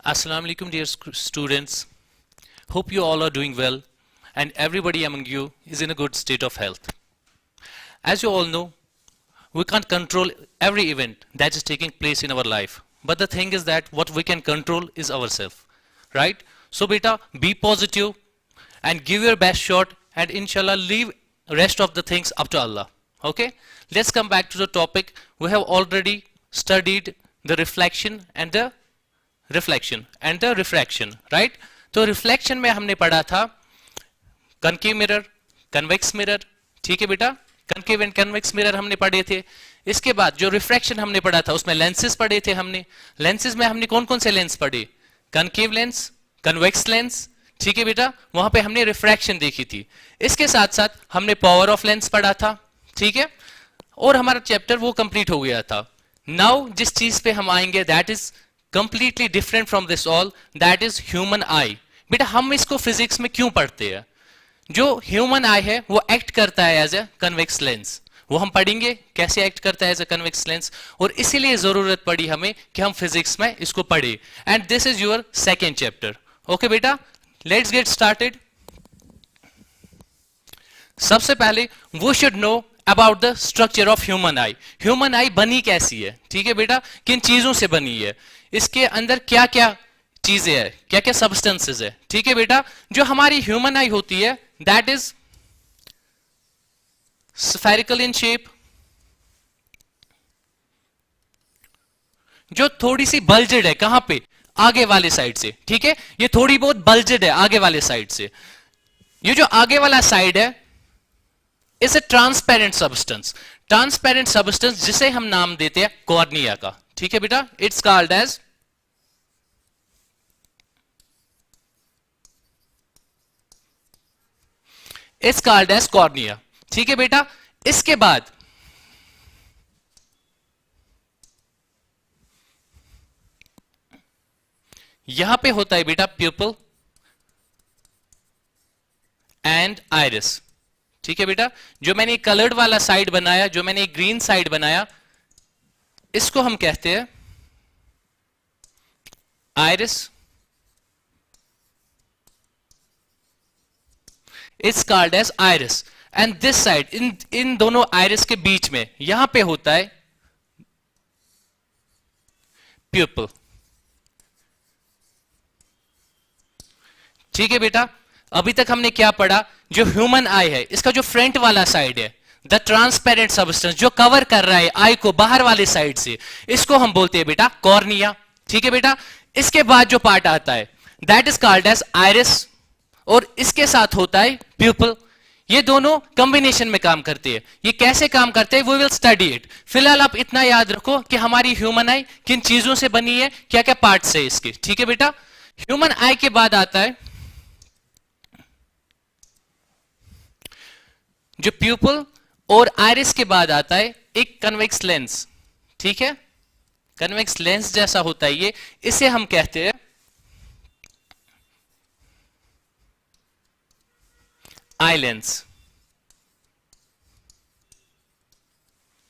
Assalamu alaikum dear students. Hope you all are doing well and everybody among you is in a good state of health. As you all know, we can't control every event that is taking place in our life. But the thing is that what we can control is ourselves. Right? So beta, be positive and give your best shot and inshallah leave rest of the things up to Allah. Okay? Let's come back to the topic. We have already studied the reflection and the refraction, right? तो reflection में हमने पढ़ा था concave mirror, convex mirror, ठीक है बेटा, concave and convex mirror हमने पढ़े थे. इसके बाद जो रिफ्रैक्शन हमने पढ़ा था उसमें लेंसेज पढ़े थे हमने. लेंसेज में हमने कौन कौन से लेंस पढ़े? कनकेव लेंस, कन्वेक्स लेंस, ठीक है बेटा, वहां पे हमने रिफ्रैक्शन देखी थी. इसके साथ साथ हमने पावर ऑफ लेंस पढ़ा था, ठीक है, और हमारा चैप्टर वो कंप्लीट हो गया था. नाउ जिस चीज पे हम आएंगे that is completely different from this all, that is human आई. बेटा हम इसको फिजिक्स में क्यों पढ़ते हैं? जो ह्यूमन आई है वो एक्ट करता है एज ए कन्वेक्स लेंस. वो हम पढ़ेंगे कैसे एक्ट करता है एज ए कन्वेक्स लेंस, और इसीलिए जरूरत पड़ी हमें कि हम फिजिक्स में इसको पढ़े. And this is your second chapter. Okay बेटा, लेट्स गेट स्टार्टेड. सबसे पहले वो should know about the structure of human I. Human आई बनी कैसी है, ठीक है बेटा, किन चीजों से बनी है, इसके अंदर क्या क्या चीजें है, क्या क्या सब्सटेंसेस है, ठीक है बेटा. जो हमारी ह्यूमन आई होती है that is spherical in shape, जो थोड़ी सी बल्जेड है, कहां पे? आगे वाले साइड से, ठीक है, ये थोड़ी बहुत बल्जेड है आगे वाले साइड से. ये जो आगे वाला साइड है is a transparent substance. Transparent substance जिसे हम नाम देते हैं कॉर्निया का, ठीक है बेटा, इट्स कॉल्ड एज कॉर्निया, ठीक है बेटा. इसके बाद यहां पे होता है बेटा प्यूपल एंड आइरिस, ठीक है बेटा. जो मैंने कलर्ड वाला साइड बनाया, जो मैंने ग्रीन साइड बनाया, इसको हम कहते हैं iris. It's called as iris. And this side, इन दोनों आइरिस के बीच में यहां पे होता है प्यूपल, ठीक है बेटा. अभी तक हमने क्या पढ़ा? जो ह्यूमन आई है इसका जो फ्रंट वाला साइड है, द ट्रांसपेरेंट सब्सटेंस जो कवर कर रहा है आई को बाहर वाले साइड से, इसको हम बोलते हैं बेटा कॉर्निया, ठीक है बेटा. इसके बाद जो पार्ट आता है that is called as iris, और इसके साथ होता है प्यूपल. ये दोनों कॉम्बिनेशन में काम करते हैं. ये कैसे काम करते हैं वो विल स्टडी इट. फिलहाल आप इतना याद रखो कि हमारी ह्यूमन आई किन चीजों से बनी है, क्या क्या पार्ट्स है इसके, ठीक है बेटा. ह्यूमन आई के बाद आता है जो प्यूपल, और आइरिस के बाद आता है एक कन्वेक्स लेंस, ठीक है. कन्वेक्स लेंस जैसा होता है ये, इसे हम कहते हैं आई लेंस,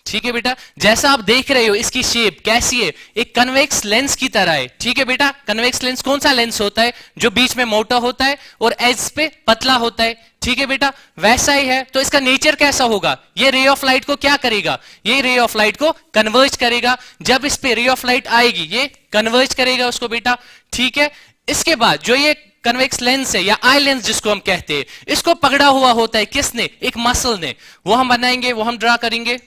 ठीक है बेटा. जैसा आप देख रहे हो इसकी शेप कैसी है, एक कन्वेक्स लेंस की तरह है, ठीक है बेटा. कन्वेक्स लेंस कौन सा लेंस होता है? जो बीच में मोटा होता है और एज पे पतला होता है, ठीक है बेटा. वैसा ही है. तो इसका नेचर कैसा होगा? ये रे ऑफ लाइट को क्या करेगा? ये रे ऑफ लाइट को कन्वर्ज करेगा. जब इस पे रे ऑफ लाइट आएगी ये कन्वर्ज करेगा उसको बेटा, ठीक है. इसके बाद जो ये कन्वेक्स लेंस है या आई लेंस जिसको हम कहते हैं, इसको पकड़ा हुआ होता है किसने? एक मसल ने. वो हम बनाएंगे, वो हम ड्रा करेंगे.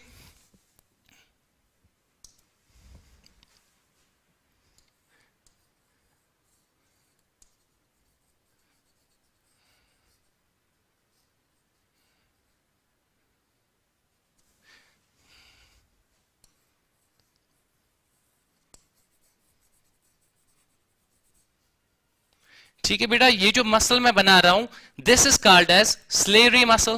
ठीक है बेटा, ये जो मसल मैं बना रहा हूं this is called as ciliary muscle.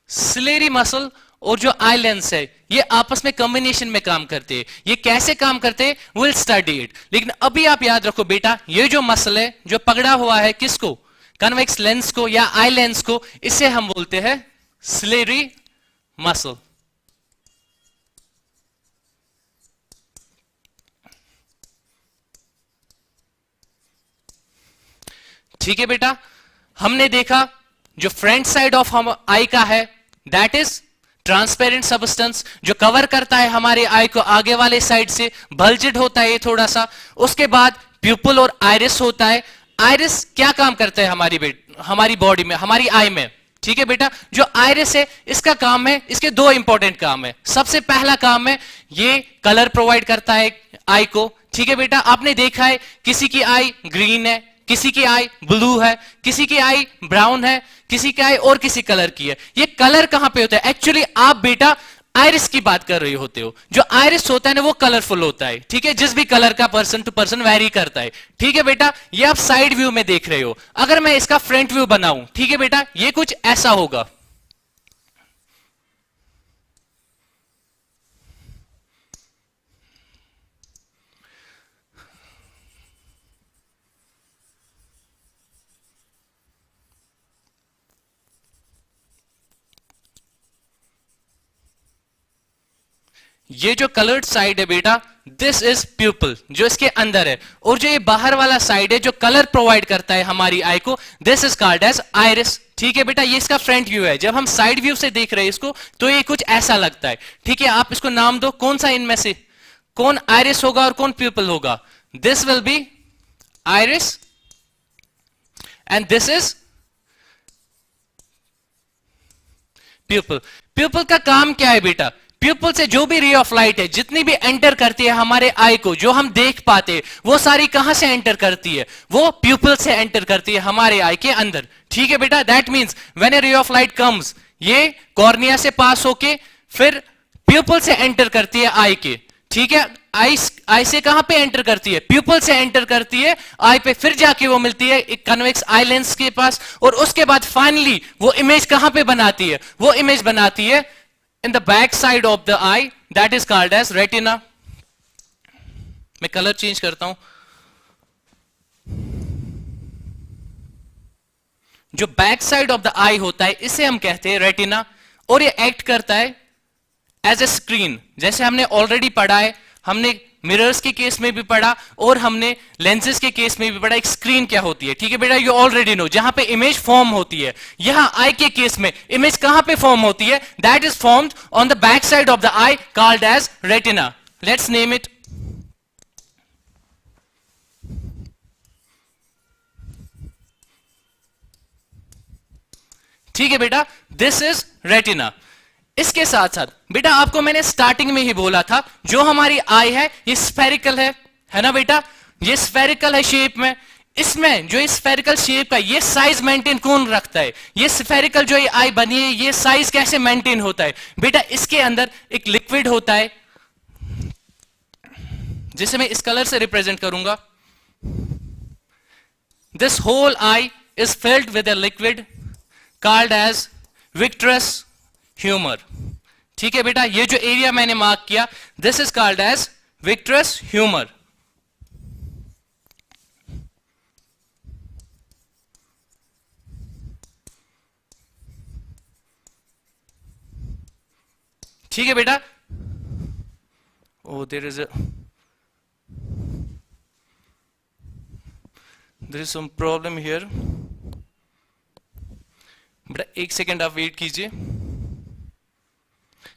Ciliary muscle और जो आई लेंस है ये आपस में कॉम्बिनेशन में काम करते हैं. ये कैसे काम करते हैं विल स्टडी इट. लेकिन अभी आप याद रखो बेटा, ये जो मसल है जो पकड़ा हुआ है किसको? कन्वेक्स लेंस को या आई लेंस को, इसे हम बोलते हैं स्लेरी मसल. ठीक है बेटा, हमने देखा जो फ्रंट साइड ऑफ हम आई का है दैट इज ट्रांसपेरेंट सब्सटेंस, जो कवर करता है हमारे आई को आगे वाले साइड से, बल्जेड होता है ये थोड़ा सा। उसके बाद प्यूपल और आइरिस होता है। आइरिस क्या काम करता है हमारी बॉडी में, हमारी आई में? ठीक है बेटा, जो आइरिस है इसका काम है, इसके दो इंपॉर्टेंट काम है। सबसे पहला काम है ये कलर प्रोवाइड करता है आई को। ठीक है बेटा, आपने देखा है किसी की आई ग्रीन है, किसी की आई ब्लू है, किसी की आई ब्राउन है, किसी की आई और किसी कलर की है। ये कलर कहां पे होता है? एक्चुअली आप बेटा आइरिस की बात कर रहे होते हो। जो आइरिस होता है ना वो कलरफुल होता है। ठीक है, जिस भी कलर का पर्सन टू पर्सन वेरी करता है। ठीक है बेटा, ये आप साइड व्यू में देख रहे हो। अगर मैं इसका फ्रंट व्यू बनाऊं, ठीक है बेटा, ये कुछ ऐसा होगा। ये जो कलर्ड साइड है बेटा, दिस इज प्यूपल, जो इसके अंदर है। और जो ये बाहर वाला साइड है जो कलर प्रोवाइड करता है हमारी आई को, this is called as iris. ठीक है बेटा, ये इसका फ्रंट व्यू है। जब हम साइड व्यू से देख रहे हैं इसको तो ये कुछ ऐसा लगता है। ठीक है, आप इसको नाम दो, कौन सा इनमें से कौन आइरिस होगा और कौन प्यूपल होगा? This will be iris and this is pupil. Pupil का काम क्या है बेटा? प्यूपल से जो भी रे ऑफ लाइट है जितनी भी एंटर करती है हमारे आई को, जो हम देख पाते हैं, वो सारी कहां से एंटर करती है? वो प्यूपल से एंटर करती है हमारे आई के अंदर। ठीक है बेटा, that means when A ray of light comes, ये कॉर्निया से पास होके फिर प्यूपल से एंटर करती है आई के। ठीक है, आई से कहां पे एंटर करती है? प्यूपल से एंटर करती है आई पे, फिर जाके वो मिलती है एक कन्वेक्स आई लेंस के पास, और उसके बाद फाइनली वो इमेज कहां पे बनाती है? वो इमेज बनाती है in the back side of the eye, that is called as retina. मैं कलर चेंज करता हूं। जो बैक साइड ऑफ द आई होता है इसे हम कहते हैं रेटिना, और ये एक्ट करता है एज ए स्क्रीन। जैसे हमने ऑलरेडी पढ़ा है, हमने मिरर्स के केस में भी पढ़ा और हमने लेंसेज के केस में भी पढ़ा एक स्क्रीन क्या होती है। ठीक है बेटा, यू ऑलरेडी नो, जहां पे इमेज फॉर्म होती है। यहां आई के केस में इमेज कहां पे फॉर्म होती है? That is formed on the back side of the eye called as retina. Let's name it. ठीक है बेटा, दिस इज रेटिना। इसके साथ साथ बेटा आपको मैंने स्टार्टिंग में ही बोला था, जो हमारी आई है ये स्फेरिकल है ना बेटा? ये स्फेरिकल है शेप में। इसमें जो स्फेरिकल शेप का ये साइज मेंटेन कौन रखता है? ये स्फेरिकल जो ये आई बनी है, ये साइज कैसे मेंटेन होता है बेटा? इसके अंदर एक लिक्विड होता है जिसे मैं इस कलर से रिप्रेजेंट करूंगा। This whole eye is filled with a liquid called as vitreous humor। ठीक है बेटा, ये जो एरिया मैंने मार्क किया, this is called as vitreous humor। ठीक है बेटा। Oh there is some problem here. बेटा एक सेकेंड आप वेट कीजिए।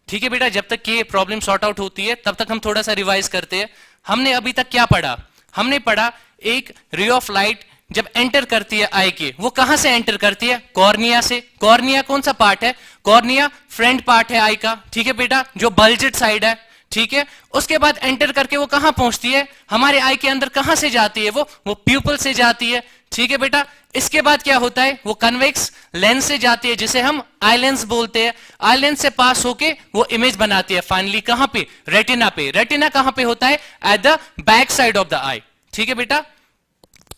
ठीक है बेटा, जब तक ये प्रॉब्लम सॉर्ट आउट होती है तब तक हम थोड़ा सा रिवाइज करते हैं। हमने अभी तक क्या पढ़ा? हमने पढ़ा एक रे ऑफ लाइट जब एंटर करती है आई के, वो कहां से एंटर करती है? कॉर्निया से। कॉर्निया कौन सा पार्ट है? कॉर्निया फ्रंट पार्ट है आई का। ठीक है बेटा, जो बल्जेड साइड है। ठीक है, उसके बाद एंटर करके वो कहां पहुंचती है? हमारे आई के अंदर कहां से जाती है? वो प्यूपल से जाती है। ठीक है बेटा, इसके बाद क्या होता है? वो कन्वेक्स लेंस से जाती है जिसे हम आई लेंस बोलते हैं। आई लेंस से पास होके वो इमेज बनाती है फाइनली कहां पे? रेटिना पे। रेटिना कहां पे होता है? At the back side of the eye. ठीक है बेटा,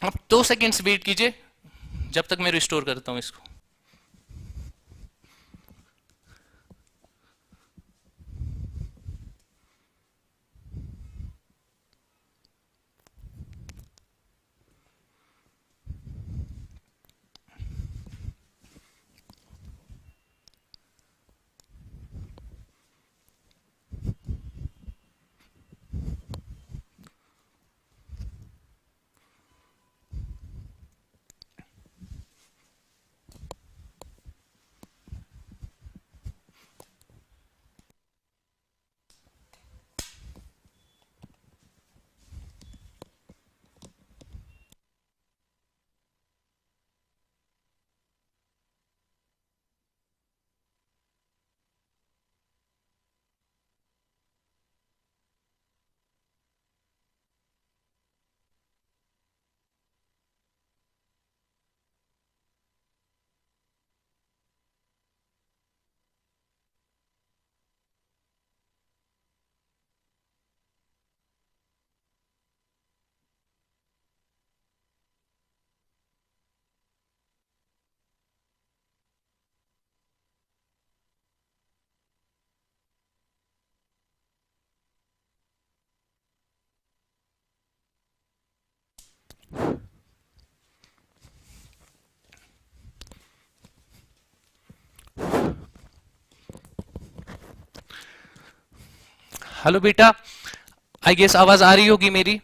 आप 2 सेकेंड्स वेट कीजिए जब तक मैं रिस्टोर करता हूं इसको। हेलो बेटा, आई गेस आवाज आ रही होगी मेरी।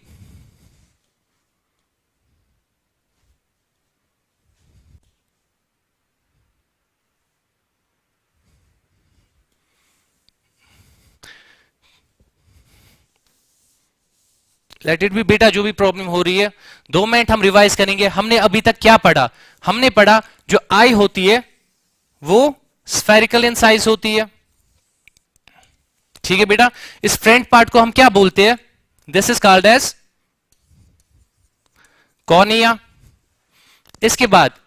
लेट इट बी बेटा, जो भी प्रॉब्लम हो रही है 2 मिनट हम रिवाइज करेंगे। हमने अभी तक क्या पढ़ा? हमने पढ़ा जो आई होती है वो स्फेरिकल इन साइज होती है, ठीक है बेटा। इस फ्रंट पार्ट को हम क्या बोलते हैं? This is called as cornea. इसके बाद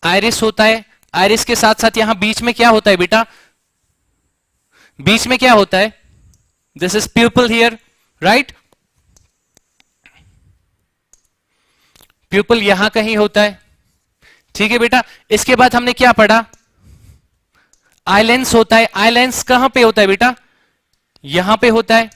आइरिस होता है। आइरिस के साथ साथ यहां बीच में क्या होता है बेटा? बीच में क्या होता है? This is pupil here, right. Pupil यहां कहीं होता है, ठीक है बेटा। इसके बाद हमने क्या पढ़ा? आई लेंस होता है। आई लेंस कहां पे होता है बेटा? यहां पे होता है।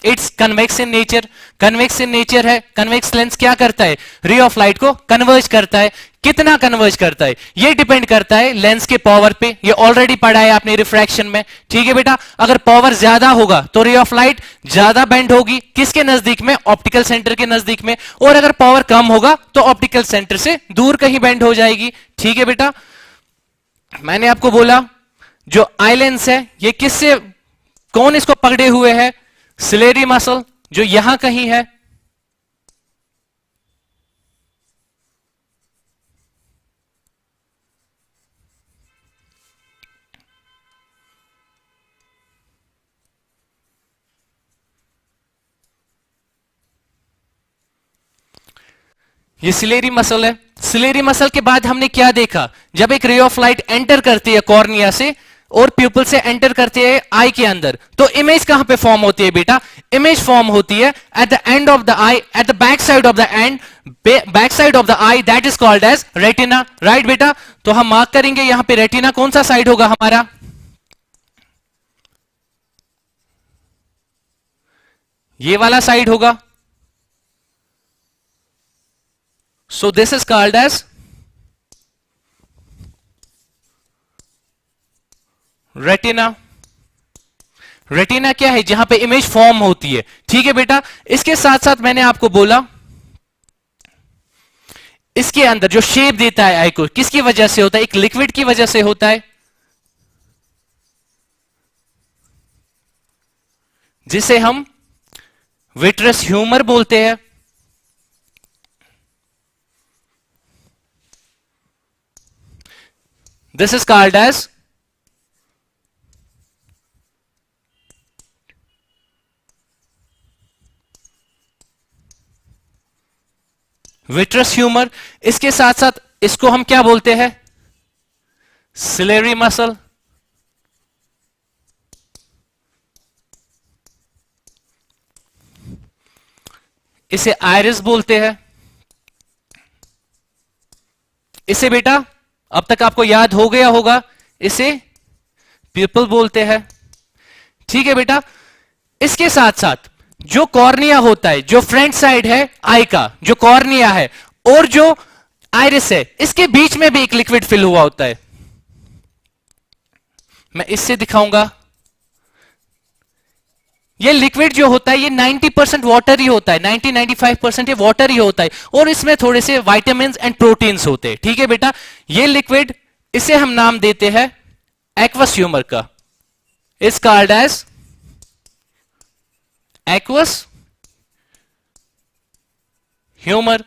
It's convex in nature. Convex in nature है। कन्वेक्स लेंस क्या करता है? रे ऑफ लाइट को कन्वर्ज करता है। कितना कन्वर्ज करता है? ये डिपेंड करता है लेंस के पावर पे। ये ऑलरेडी पढ़ा है आपने रिफ्रैक्शन में, ठीक है बेटा। अगर पावर ज्यादा होगा तो रे ऑफ लाइट ज्यादा बेंड होगी, किसके नजदीक में? ऑप्टिकल सेंटर के नजदीक में। और अगर पावर कम होगा तो ऑप्टिकल सेंटर से दूर कहीं बेंड हो जाएगी, ठीक है बेटा। मैंने आपको बोला जो आई लेंस है ये किससे, कौन इसको पकड़े हुए है? सिलेरी मसल, जो यहां कहीं है। ये सिलेरी मसल है। सिलेरी मसल के बाद हमने क्या देखा? जब एक रे ऑफ लाइट एंटर करती है कॉर्निया से और प्यूपल से एंटर करती है आई के अंदर, तो इमेज कहां पे फॉर्म होती है बेटा? इमेज फॉर्म होती है at the end of the eye, at the back side of the end, back side of the eye, that is called as retina, right बेटा। तो हम मार्क करेंगे यहां पे रेटिना कौन सा साइड होगा हमारा? ये वाला साइड होगा। So this is called as retina. Retina क्या है? जहां पे इमेज फॉर्म होती है, ठीक है बेटा। इसके साथ साथ मैंने आपको बोला इसके अंदर जो शेप देता है आई को, किसकी वजह से होता है? एक लिक्विड की वजह से होता है जिसे हम विट्रस ह्यूमर बोलते हैं। This is called as vitreous humour. इसके साथ साथ इसको हम क्या बोलते हैं? Ciliary muscle. इसे आयरिस बोलते हैं। इसे बेटा अब तक आपको याद हो गया होगा, इसे प्यूपल बोलते हैं, ठीक है बेटा। इसके साथ साथ जो कॉर्निया होता है, जो फ्रंट साइड है आई का, जो कॉर्निया है और जो आइरिस है, इसके बीच में भी एक लिक्विड फिल हुआ होता है। मैं इससे दिखाऊंगा। ये लिक्विड जो होता है ये 90% वाटर ही होता है, 90-95% ये वाटर ही होता है और इसमें थोड़े से विटामिन्स एंड प्रोटीन्स होते हैं, ठीक है बेटा। ये लिक्विड, इसे हम नाम देते हैं एक्वस ह्यूमर का। Is called as aqueous humour,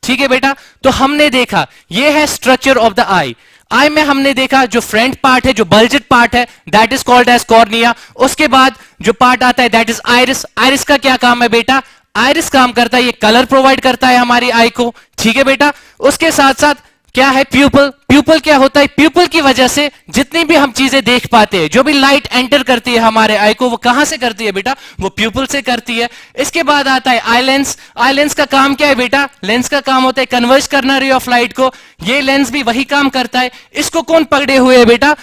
ठीक है बेटा। तो हमने देखा ये है structure of the eye. Eye में हमने देखा जो फ्रंट पार्ट है, जो बल्जेड पार्ट है, that is called as cornea. उसके बाद जो पार्ट आता है दैट इज आइरिस। आइरिस का क्या काम है बेटा? आइरिस काम करता है, ये कलर प्रोवाइड करता है हमारी आई को, ठीक है बेटा। उसके साथ साथ क्या है? प्यूपल। प्यूपल क्या होता है? प्यूपल की वजह से जितनी भी हम चीजें देख पाते हैं, जो भी लाइट एंटर करती है हमारे आई को, वो कहां से करती है बेटा? वो प्यूपल से करती है। इसके बाद आता है आई लेंस। आई लेंस का काम क्या है बेटा? लेंस का काम होता है कन्वर्ज करना रे ऑफ लाइट को। ये लेंस भी वही काम करता है। इसको कौन पकड़े हुए है बेटा?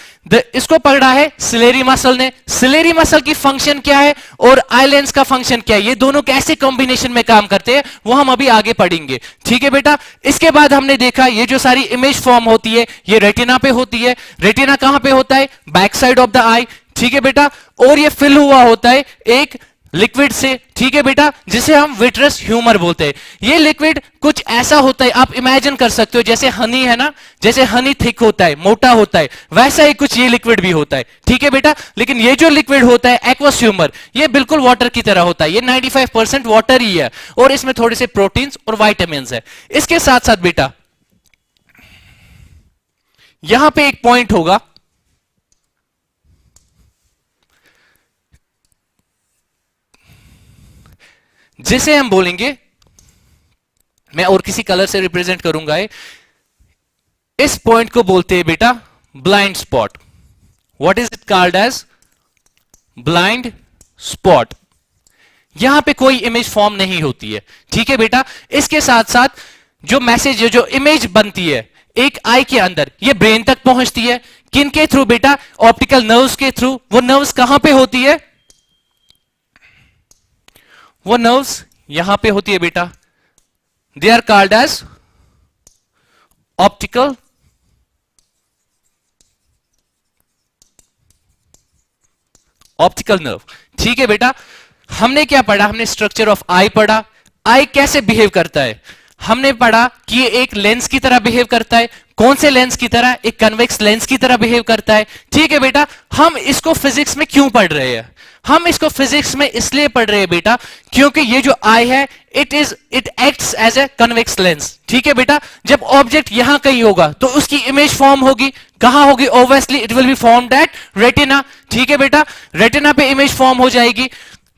इसको पकड़ा है सिलेरी मसल ने। सिलेरी मसल की फंक्शन क्या है और आई लेंस का फंक्शन क्या है, ये दोनों कैसे कॉम्बिनेशन में काम करते हैं वो हम अभी आगे पढ़ेंगे। ठीक है बेटा, इसके बाद हमने देखा ये जो सारी इमेज फॉर्म होती है ये रेटिना पे होती है। रेटिना कहां पे होता है, back side of the eye. ठीक है बेटा, और ये फिल हुआ होता है एक लिक्विड से। ठीक है बेटा, जिसे हम विट्रस ह्यूमर बोलते हैं। ये लिक्विड कुछ ऐसा होता है, आप इमेजिन कर सकते हो जैसे हनी है ना, जैसे हनी थिक होता है, मोटा होता है, वैसा ही कुछ ये लिक्विड भी होता है। ठीक है बेटा, लेकिन ये जो लिक्विड होता है एक्वस ह्यूमर, ये बिल्कुल वाटर की तरह होता है। ये 95% वाटर ही है और इसमें थोड़े से प्रोटीन्स और वाइटामिन है। इसके साथ साथ बेटा यहां पे एक पॉइंट होगा, जिसे हम बोलेंगे, मैं और किसी कलर से रिप्रेजेंट करूंगा, इस पॉइंट को बोलते हैं बेटा blind spot. What is it called as blind spot. यहां पे कोई इमेज फॉर्म नहीं होती है। ठीक है बेटा, इसके साथ साथ जो मैसेज है, जो इमेज बनती है एक आई के अंदर, ये ब्रेन तक पहुंचती है। किन के थ्रू बेटा, ऑप्टिकल नर्व्स के थ्रू। वो नर्व्स कहां पे होती है, वो नर्व्स यहां पे होती है बेटा। They are called as optical nerve. ठीक है बेटा, हमने क्या पढ़ा, हमने स्ट्रक्चर ऑफ आई पढ़ा। आई कैसे बिहेव करता है, हमने पढ़ा कि ये एक लेंस की तरह बिहेव करता है। कौन से लेंस की तरह, एक कन्वेक्स लेंस की तरह बिहेव करता है। ठीक है बेटा, हम इसको फिजिक्स में क्यों पढ़ रहे हैं, हम इसको फिजिक्स में इसलिए पढ़ रहे हैं बेटा क्योंकि ये जो आई है it acts as a convex lens. ठीक है बेटा, जब ऑब्जेक्ट यहां कहीं होगा तो उसकी इमेज फॉर्म होगी, कहां होगी, obviously it will be formed at retina. ठीक है बेटा, रेटिना पे इमेज फॉर्म हो जाएगी।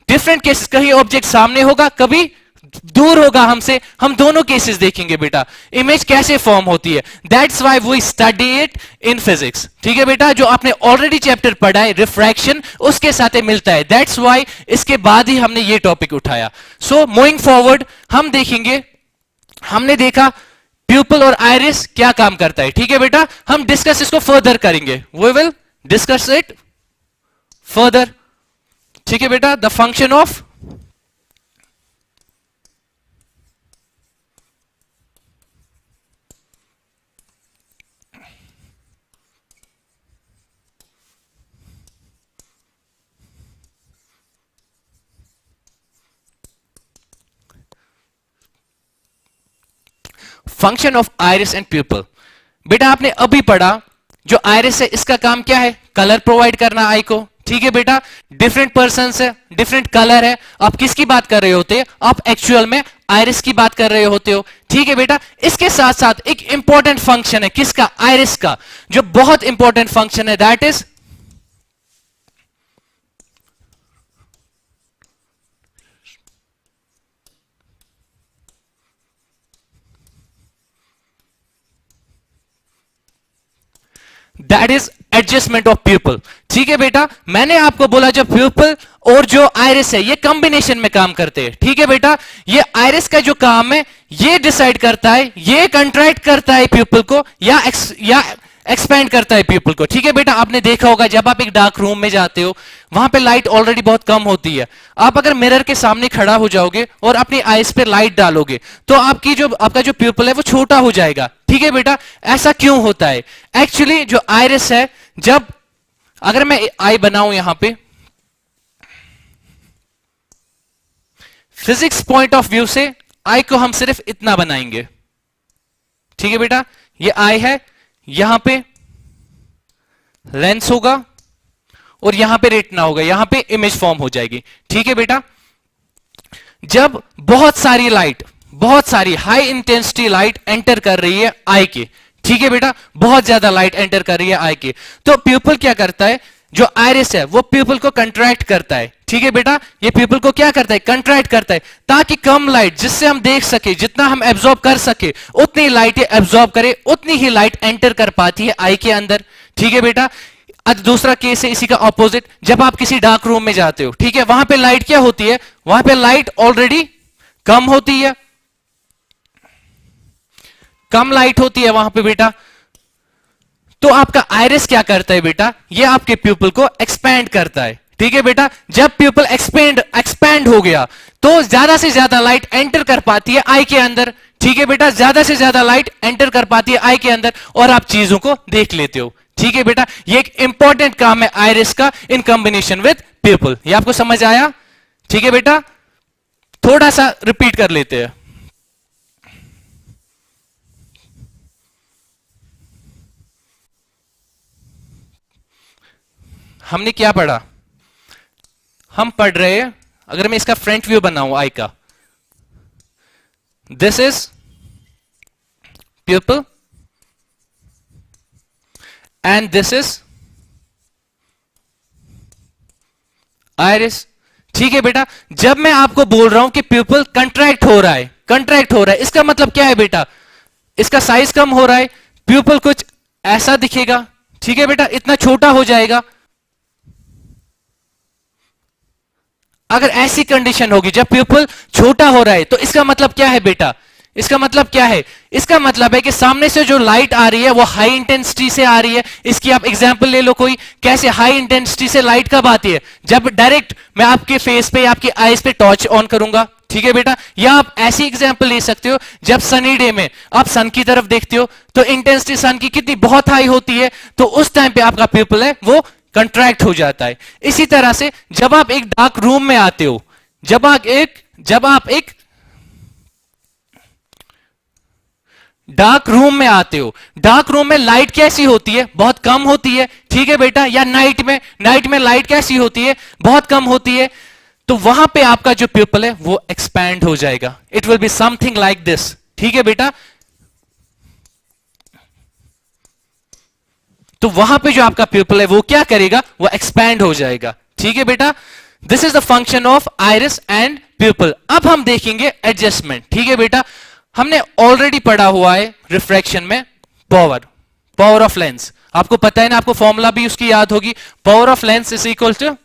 डिफरेंट केसेस, कहीं ऑब्जेक्ट सामने होगा, कभी दूर होगा हमसे, हम दोनों केसेस देखेंगे बेटा इमेज कैसे फॉर्म होती है। That's why we study it in physics. ठीक है बेटा, जो आपने ऑलरेडी चैप्टर पढ़ा है रिफ्रैक्शन, उसके साथ मिलता है। दैट्स व्हाई इसके बाद ही हमने ये टॉपिक उठाया। सो मूविंग फॉरवर्ड हम देखेंगे, हमने देखा प्यूपल और आइरिस क्या काम करता है। ठीक है बेटा, हम डिस्कस इसको फर्दर करेंगे, we will discuss it further. ठीक है बेटा, the function of function of iris and pupil. बेटा आपने अभी पढ़ा जो आइरिस है इसका काम क्या है, कलर प्रोवाइड करना आई को। ठीक है बेटा, डिफरेंट पर्सन है, डिफरेंट कलर है, आप किसकी बात कर रहे होते हैं, आप एक्चुअल में आइरिस की बात कर रहे होते हो। ठीक है बेटा, इसके साथ साथ एक इंपॉर्टेंट फंक्शन है किसका, आइरिस का, जो बहुत इंपॉर्टेंट फंक्शन है, that is adjustment of pupil. ठीक है बेटा, मैंने आपको बोला जब प्यूपल और जो आइरिस है ये कॉम्बिनेशन में काम करते हैं। ठीक है बेटा, ये आइरिस का जो काम है ये डिसाइड करता है, ये कंट्रैक्ट करता है प्यूपल को या एक्सपेंड करता है प्यूपल को। ठीक है बेटा, आपने देखा होगा जब आप एक डार्क रूम में जाते हो वहां पे लाइट ऑलरेडी बहुत कम होती है। आप अगर मिरर के सामने खड़ा हो जाओगे और अपनी आईज पे लाइट डालोगे तो आपका जो प्यूपल है वो छोटा हो जाएगा। ठीक है बेटा, ऐसा क्यों होता है, एक्चुअली जो आइरिस है, जब अगर मैं आई बनाऊं यहां पे फिजिक्स पॉइंट ऑफ व्यू से, आई को हम सिर्फ इतना बनाएंगे। ठीक है बेटा, ये आई है, यहां पे लेंस होगा और यहां पे रेटिना होगा, यहां पे इमेज फॉर्म हो जाएगी। ठीक है बेटा, जब बहुत सारी हाई इंटेंसिटी लाइट एंटर कर रही है आई के, ठीक है बेटा, बहुत ज्यादा लाइट एंटर कर रही है आई के, तो प्यूपल क्या करता है, जो आइरिस है वो प्यूपल को कंट्रैक्ट करता है। ठीक है बेटा, ये प्यूपल को क्या करता है, कंट्रैक्ट करता है, ताकि कम लाइट जिससे हम देख सके, जितना हम एब्जॉर्ब कर सके उतनी लाइट एब्जॉर्ब करे, उतनी ही लाइट एंटर कर पाती है आई के अंदर। ठीक है बेटा, आज दूसरा केस है इसी का ऑपोजिट, जब आप किसी डार्क रूम में जाते हो, ठीक है, वहां पे लाइट क्या होती है, वहां पे लाइट ऑलरेडी कम होती है, कम लाइट होती है वहां पे बेटा, तो आपका आइरिस क्या करता है बेटा, ये आपके प्यूपल को एक्सपैंड करता है। ठीक है बेटा, जब प्यूपल एक्सपैंड हो गया तो ज्यादा से ज्यादा लाइट एंटर कर पाती है आई के अंदर। ठीक है बेटा, ज्यादा से ज्यादा लाइट एंटर कर पाती है आई के अंदर और आप चीजों को देख लेते हो। ठीक है बेटा, ये एक इंपॉर्टेंट काम है आइरिस का इन कॉम्बिनेशन विद प्यूपल। ये आपको समझ आया? ठीक है बेटा, थोड़ा सा रिपीट कर लेते हैं। हमने क्या पढ़ा? हम पढ़ रहे हैं, अगर मैं इसका फ्रंट व्यू बनाऊं आई का, this is pupil and this is iris. ठीक है बेटा, जब मैं आपको बोल रहा हूं कि प्यूपल कंट्रैक्ट हो रहा है, कंट्रैक्ट हो रहा है, इसका मतलब क्या है बेटा? इसका साइज कम हो रहा है, प्यूपल कुछ ऐसा दिखेगा। ठीक है बेटा, इतना छोटा हो जाएगा। अगर ऐसी कंडीशन होगी जब प्यूपल छोटा हो रहा है तो इसका मतलब क्या है बेटा? इसका मतलब क्या है? इसका मतलब है कि सामने से जो लाइट आ रही है वो हाई इंटेंसिटी से आ रही है। इसकी आप एग्जांपल ले लो कोई, कैसे हाई इंटेंसिटी से लाइट कब आती है? जब डायरेक्ट मैं आपके फेस पे, आपकी आईज पे टॉर्च ऑन करूंगा। ठीक है बेटा, या आप ऐसी एग्जांपल ले सकते हो, जब सनी डे में आप सन की तरफ देखते हो तो इंटेंसिटी सन की कितनी बहुत हाई होती है, तो उस टाइम पे आपका प्यूपल है वो कंट्रैक्ट हो जाता है। इसी तरह से जब आप एक डार्क रूम में आते हो, जब आप एक डार्क रूम में आते हो, डार्क रूम में लाइट कैसी होती है? बहुत कम होती है। ठीक है बेटा, या नाइट में लाइट कैसी होती है? बहुत कम होती है। तो वहां पे आपका जो प्यूपल है वो एक्सपैंड हो जाएगा। It will be something like this. ठीक है बेटा, तो वहां पे जो आपका प्यूपल है वो क्या करेगा? वो एक्सपैंड हो जाएगा। ठीक है बेटा, this is the function of iris and pupil. अब हम देखेंगे एडजस्टमेंट। ठीक है बेटा, हमने ऑलरेडी पढ़ा हुआ है रिफ्रैक्शन में पावर ऑफ लेंस। आपको पता है ना, आपको फॉर्मूला भी उसकी याद होगी। Power of lens is equal to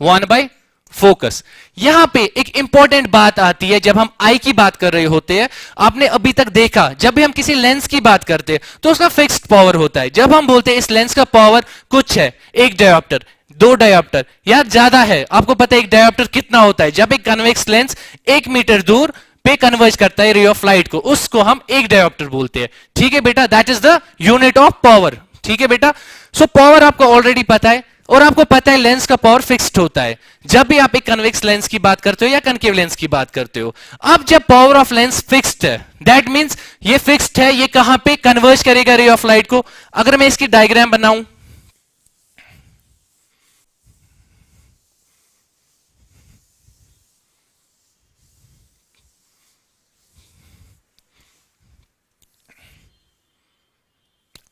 1 by focus. यहां पे एक इंपॉर्टेंट बात आती है जब हम आई की बात कर रहे होते हैं। आपने अभी तक देखा, जब भी हम किसी लेंस की बात करते हैं तो उसका फिक्स्ड पावर होता है। जब हम बोलते हैं इस लेंस का पावर कुछ है, 1 डायोप्टर, 2 डायोप्टर या ज्यादा है, आपको पता है 1 डायोप्टर कितना होता है? जब एक कन्वेक्स लेंस 1 मीटर दूर पे कन्वर्ज करता है रे ऑफ लाइट को, उसको हम 1 डायोप्टर बोलते हैं। ठीक है बेटा, that is the unit of power. ठीक है बेटा, सो पावर आपको ऑलरेडी पता है और आपको पता है लेंस का पावर फिक्स्ड होता है जब भी आप एक कन्वेक्स लेंस की बात करते हो या कनकेव लेंस की बात करते हो। अब जब पावर ऑफ लेंस फिक्स्ड है, दैट मींस ये फिक्स्ड है, ये कहां पे कन्वर्ज करेगा रे ऑफ लाइट को? अगर मैं इसकी डायग्राम बनाऊं,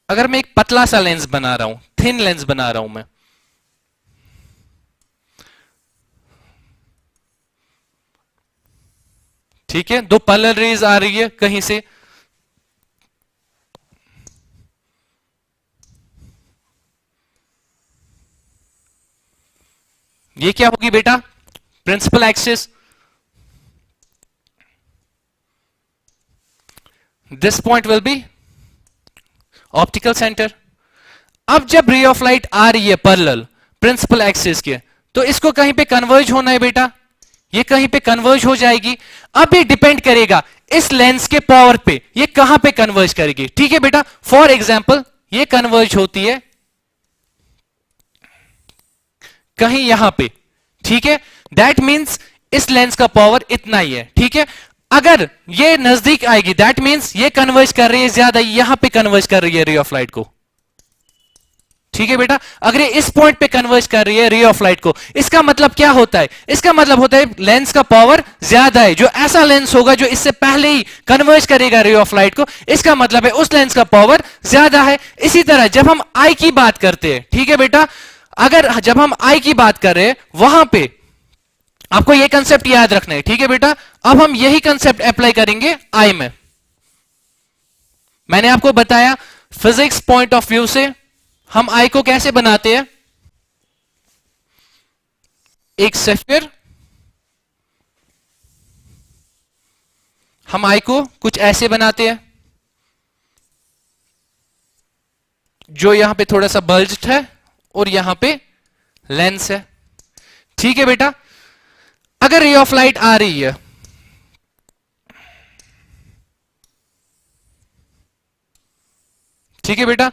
अगर मैं एक पतला सा लेंस बना रहा हूं, थिन लेंस बना रहा हूं मैं, ठीक है, 2 पैरेलल रेज आ रही है कहीं से, ये क्या होगी बेटा? Principal axis. This point will be optical centre. अब जब रे ऑफ लाइट आ रही है पैरेलल प्रिंसिपल एक्सिस के, तो इसको कहीं पे कन्वर्ज होना है बेटा, ये कहीं पे कन्वर्ज हो जाएगी। अब ये डिपेंड करेगा इस लेंस के पावर पे, ये कहां पे कन्वर्ज करेगी। ठीक है बेटा, फॉर एग्जांपल ये कन्वर्ज होती है कहीं यहां पे। ठीक है, दैट मींस इस लेंस का पावर इतना ही है। ठीक है, अगर ये नजदीक आएगी दैट मींस ये कन्वर्ज कर रही है ज्यादा, यहां पे कन्वर्ज कर रही है रे ऑफ लाइट को। ठीक है बेटा, अगर ये इस पॉइंट पे कन्वर्ज कर रही है रे ऑफ लाइट को, इसका मतलब क्या होता है? इसका मतलब होता है लेंस का पावर ज्यादा है। जो ऐसा लेंस होगा जो इससे पहले ही कन्वर्ज करेगा रे ऑफ लाइट को, इसका मतलब है उस लेंस का पावर ज्यादा है। इसी तरह जब हम आई की बात करते हैं, ठीक है बेटा, अगर जब हम आई की बात कर रहे हैं वहां पे आपको यह कंसेप्ट याद रखना है। ठीक है बेटा, अब हम यही कंसेप्ट अप्लाई करेंगे आई में। मैंने आपको बताया फिजिक्स पॉइंट ऑफ व्यू से हम आई को कैसे बनाते हैं। एक सेफियर, हम आई को कुछ ऐसे बनाते हैं, जो यहां पे थोड़ा सा बल्ज्ड है और यहां पे लेंस है। ठीक है बेटा, अगर रे ऑफ लाइट आ रही है, ठीक है बेटा,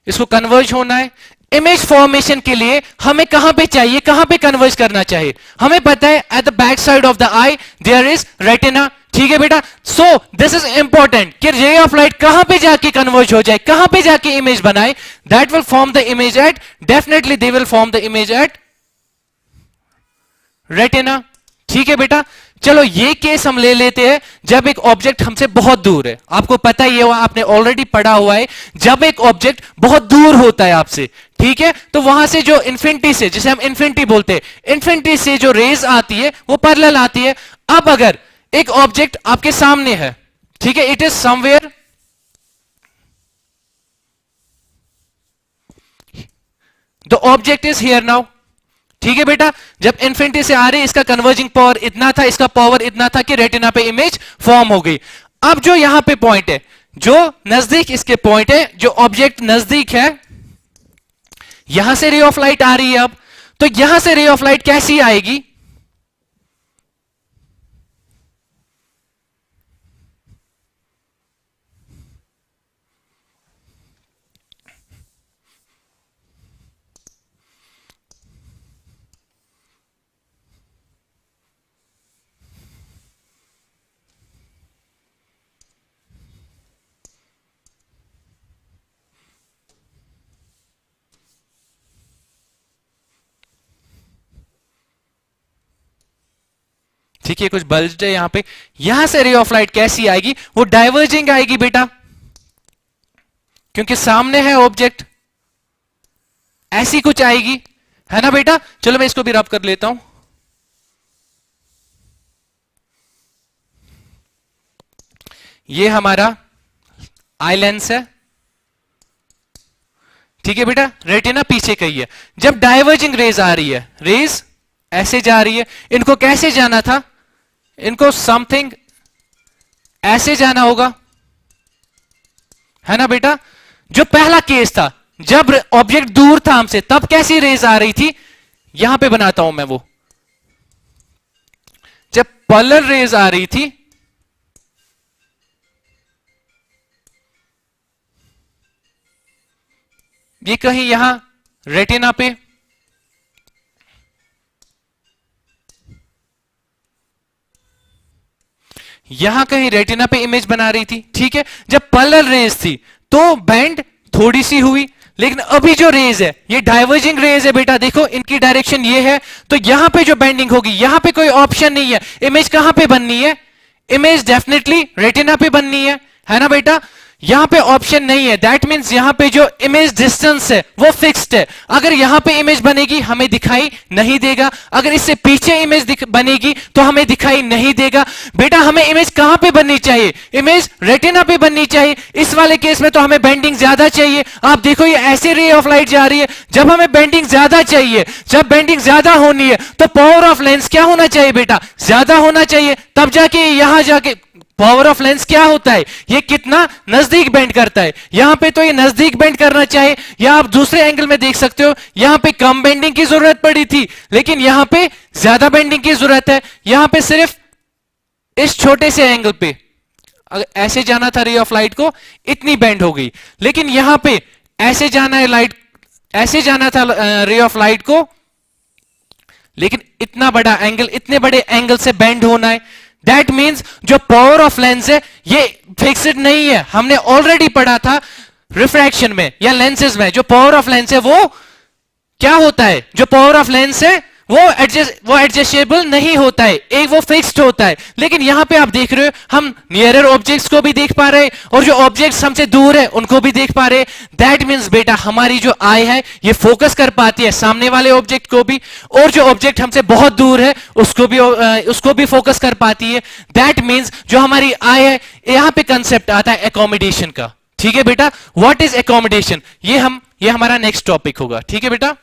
इसको कन्वर्ज होना है। इमेज फॉर्मेशन के लिए हमें कहां पे चाहिए, कहां पे कन्वर्ज करना चाहिए? हमें पता है at the back side of the eye there is retina. ठीक है बेटा, सो दिस इज इंपॉर्टेंट कि रे ऑफ लाइट कहां पे जाके कन्वर्ज हो जाए, कहां पे जाके इमेज बनाए। That will form the image at, definitely they will form the image at retina. ठीक है बेटा, चलो ये केस हम ले लेते हैं जब एक ऑब्जेक्ट हमसे बहुत दूर है। आपको पता ही है, आपने ऑलरेडी पढ़ा हुआ है, जब एक ऑब्जेक्ट बहुत दूर होता है आपसे, ठीक है, तो वहां से जो इन्फिनिटी से, जिसे हम इन्फिनिटी बोलते हैं, इन्फिनिटी से जो रेज आती है वो पैरेलल आती है। अब अगर एक ऑब्जेक्ट आपके सामने है, ठीक है, it is somewhere, the object is here now. ठीक है बेटा, जब इन्फिनिटी से आ रही, इसका कन्वर्जिंग पावर इतना था, इसका पावर इतना था कि रेटिना पे इमेज फॉर्म हो गई। अब जो यहां पे पॉइंट है, जो नजदीक इसके पॉइंट है, जो ऑब्जेक्ट नजदीक है, यहां से रे ऑफ लाइट आ रही है। अब तो यहां से रे ऑफ लाइट कैसी आएगी? ठीक है, कुछ बल्ज्ड है यहां पे। यहां से रे ऑफ लाइट कैसी आएगी? वो डाइवर्जिंग आएगी बेटा, क्योंकि सामने है ऑब्जेक्ट, ऐसी कुछ आएगी, है ना बेटा। चलो मैं इसको भी रब कर लेता हूं। ये हमारा आई लेंस है, ठीक है बेटा, रेटिना पीछे कही है। जब डाइवर्जिंग रेज आ रही है, रेज ऐसे जा रही है, इनको कैसे जाना था? इनको समथिंग ऐसे जाना होगा, है ना बेटा। जो पहला केस था, जब ऑब्जेक्ट दूर था हमसे, तब कैसी रेज आ रही थी? यहां पे बनाता हूं मैं वो, जब पैरेलल रेज आ रही थी, ये कहीं यहां रेटिना पे, यहां कहीं रेटिना पे इमेज बना रही थी। ठीक है, जब पैरेलल रेज थी तो बैंड थोड़ी सी हुई, लेकिन अभी जो रेज है ये डाइवर्जिंग रेज है बेटा। देखो इनकी डायरेक्शन ये है, तो यहां पे जो बेंडिंग होगी, यहां पे कोई ऑप्शन नहीं है। इमेज कहां पे बननी है? इमेज डेफिनेटली रेटिना पे बननी है ना बेटा। यहां पे ऑप्शन नहीं है, दैट मींस यहां पे जो इमेज डिस्टेंस है वो फिक्स्ड है। अगर यहां पे इमेज बनेगी हमें दिखाई नहीं देगा, अगर इससे पीछे इमेज बनेगी तो हमें दिखाई नहीं देगा। बेटा हमें इमेज कहां पे बननी चाहिए? इमेज रेटिना पे बननी चाहिए। इस वाले केस में तो हमें बेंडिंग ज्यादा चाहिए। आप देखो ये ऐसे रे ऑफ लाइट जा रही है, जब हमें बेंडिंग ज्यादा चाहिए, जब बेंडिंग ज्यादा होनी है तो पावर ऑफ लेंस क्या होना चाहिए बेटा? ज्यादा होना चाहिए, तब जाके यहां जाके पावर ऑफ लेंस क्या होता है? ये कितना नजदीक बेंड करता है। यहां पे तो ये नजदीक बेंड करना चाहिए, या आप दूसरे एंगल में देख सकते हो, यहां पे कम बेंडिंग की जरूरत पड़ी थी, लेकिन यहां पे ज्यादा बेंडिंग की जरूरत है। यहां पे सिर्फ इस छोटे से एंगल पे अगर ऐसे जाना था रे ऑफ लाइट को, इतनी बेंड हो गई, लेकिन यहां पे ऐसे जाना है लाइट, ऐसे जाना था रे ऑफ लाइट को, लेकिन इतना बड़ा एंगल, इतने बड़े एंगल से बेंड होना है। दैट मीन्स जो पावर ऑफ लेंस है ये फिक्स्ड नहीं है। हमने ऑलरेडी पढ़ा था रिफ्रैक्शन में या लेंसेज में, जो पावर ऑफ लेंस है वो क्या होता है? जो पावर ऑफ लेंस है वो एडजस्टेबल नहीं होता है, एक वो फिक्स्ड होता है। लेकिन यहां पे आप देख रहे हो, हम नियरर ऑब्जेक्ट्स को भी देख पा रहे हैं और जो ऑब्जेक्ट्स हमसे दूर है उनको भी देख पा रहे हैं। दैट मीन्स बेटा हमारी जो आई है ये फोकस कर पाती है सामने वाले ऑब्जेक्ट को भी, और जो ऑब्जेक्ट हमसे बहुत दूर है उसको भी फोकस कर पाती है। दैट मीन्स जो हमारी आई है, यहां पे कंसेप्ट आता है एकोमोडेशन का। ठीक है बेटा, व्हाट इज एकोमोडेशन? ये हमारा नेक्स्ट टॉपिक होगा। ठीक है बेटा।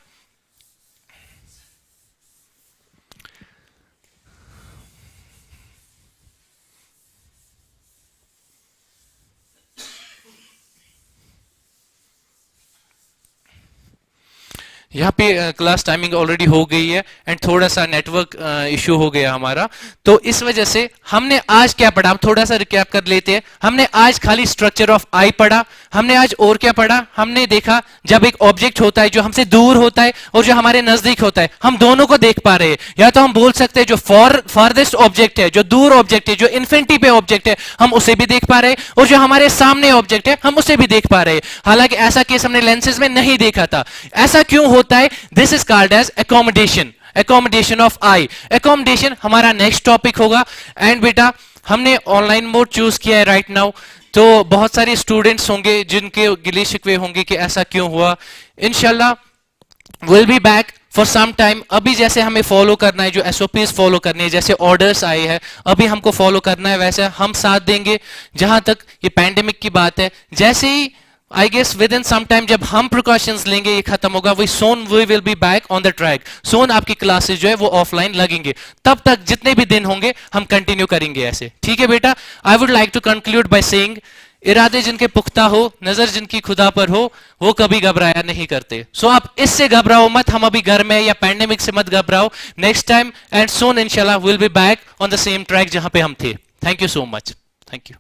यहाँ पे क्लास टाइमिंग ऑलरेडी हो गई है एंड थोड़ा सा नेटवर्क इशू हो गया हमारा, तो इस वजह से हमने आज क्या पढ़ा, हम थोड़ा सा रिकैप कर लेते हैं। हमने आज खाली स्ट्रक्चर ऑफ आई पढ़ा। हमने आज और क्या पढ़ा, हमने देखा जब एक ऑब्जेक्ट होता है जो हमसे दूर होता है और जो हमारे नजदीक होता है, हम दोनों को देख पा रहे हैं। या तो हम बोल सकते हैं जो फारदेस्ट ऑब्जेक्ट है, जो दूर ऑब्जेक्ट है, जो इन्फिनिटी पे ऑब्जेक्ट है, हम उसे भी देख पा रहे हैं, और जो हमारे सामने ऑब्जेक्ट है हम उसे भी देख पा रहे हैं। हालांकि ऐसा केस हमने लेंसेज में नहीं देखा था। ऐसा क्यों होता है? This is called as accommodation, accommodation of eye. Accommodation हमारा नेक्स्ट टॉपिक होगा। एंड बेटा हमने ऑनलाइन मोड चूज किया है राइट नाउ, तो बहुत सारे स्टूडेंट्स होंगे जिनके गिले शिकवे होंगे कि ऐसा क्यों हुआ। इंशाल्लाह will be back for some time. अभी जैसे हमें फॉलो करना है, जो एसओपीज फॉलो करनी है, जैसे ऑर्डर्स आए हैं अभी हमको फॉलो करना है, वैसे हम साथ देंगे। जहां तक ये पैंडेमिक की बात है, जैसे ही I guess within some time जब हम प्रिकॉशंस लेंगे ये खत्म होगा, we soon we will be back on the track. Soon आपकी क्लासेस जो है वो ऑफलाइन लगेंगे, तब तक जितने भी दिन होंगे हम कंटिन्यू करेंगे ऐसे। ठीक है बेटा, I would like to conclude by saying, इरादे जिनके पुख्ता हो, नजर जिनकी खुदा पर हो, वो कभी घबराया नहीं करते। सो आप इससे घबराओ मत, हम अभी घर में या पैंडेमिक से मत घबराओ। नेक्स्ट टाइम एंड सोन इंशाल्लाह will be back on the same track जहां पे हम थे। Thank you so much, thank you.